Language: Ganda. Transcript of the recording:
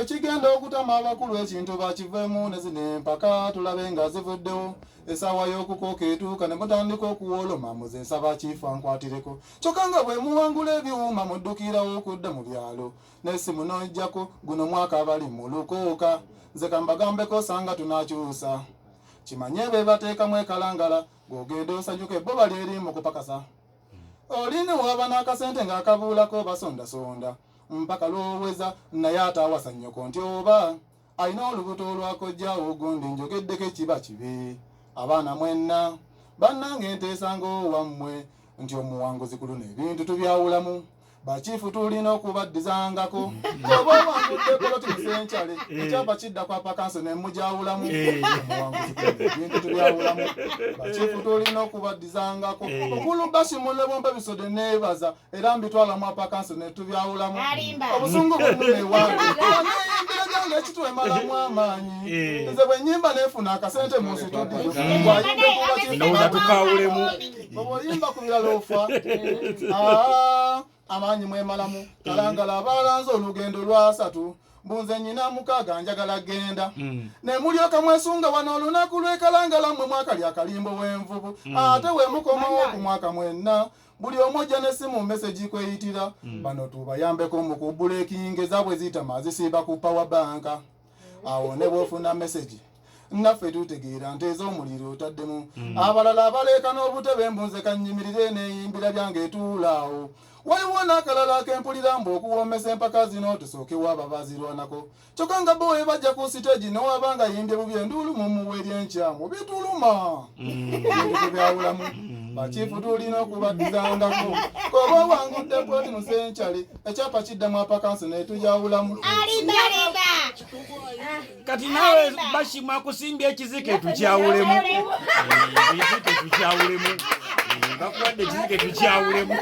Kigenda okutama abakulu ekintu bakivemu ne zino empaka tulabe nga zivuddewo. Esawa y'okukooka etuuka ne mutandika okuwoloma muze nsaba kifa nkwatireko. Kyokka nga bwe muwangula ebyuma muddukirawo okudda mu byalo. N'essimu n'ojjako guno mwaka bali mu lukooka. Nze kambagambeko sanga tunakyusa. Kimanye be bateekamu ekalangala ng'ogenda osanyuka ebboba lyeri mu kupakasa. Olini waba n'akasente ng'akabuulako basondasonda. Mpaka loweza naye atawasa nnyoko nti oba alina olubuto olwakojjaawo gundi njogeddeko ekiba kibi. Abaana mwenna bannange nteesanga owammwe nti omuwanguzi ku luno ebintu tubyawulamu. Bakiifu tulina okubaddizangako. Oba owangudde poloti musenkyale ekyapa kidda kwa pakanso ne mujawulamu. Omuwanguzi ku luno ebintu tubyawulamu. Bakiifu tulina okubaddizangako. Okulu bashimule bombe bisode neebaza era mbitwala mu pakanso ne tubyawulamu. Obusungu bw'ennume wange. Enyimbira gyange ekitwe malamu amaanyi. Nze bwe nnyimba neefuna akasente mu situdiyo. Ndowooza tukawulemu. Bw'oyimba ku birala ofa. Amanyi mwemalamu kalangala abalanze olugendo lwa 3 mbunze nyina mukaaga njagala genda ne mulyoka mwesunga wano olunaku lw'ekalangala mmwe mwaka lya kalimbo w'envubu ate we mukomawo ku mwaka mwenna buli omujja n'essimu message kweyitira bano tubayambeko mu kubulekinga ezabwe zitama zisiba ku power bank awo ne bwofuna message naffe tutegeera nte ez'omuliro otaddemu abalala abaleeka n'obutebe mbunze kanyimirire n'eyimbira byange etuulaawo. Waliwo n'akalala akempulira mbu okuwoomesa empaka zino tusookewo ababazirwanako. Kyokka nga bo bajja ku siteegi newaba nga yimbye bubi enduulu mu muwe ery'enkyamu bituluma. Ebintu tubyawulamu. Bakiifu tulina okubaddizangako. Koba owangudde poloti musenkyale ekyapa kiddamu apakansi ne tujawulamu. Kati nawe bashima kusimbya ekizike tukyawulemu. Ekizike tukyawulemu. Bakuwadde ekizike tukyawulemu.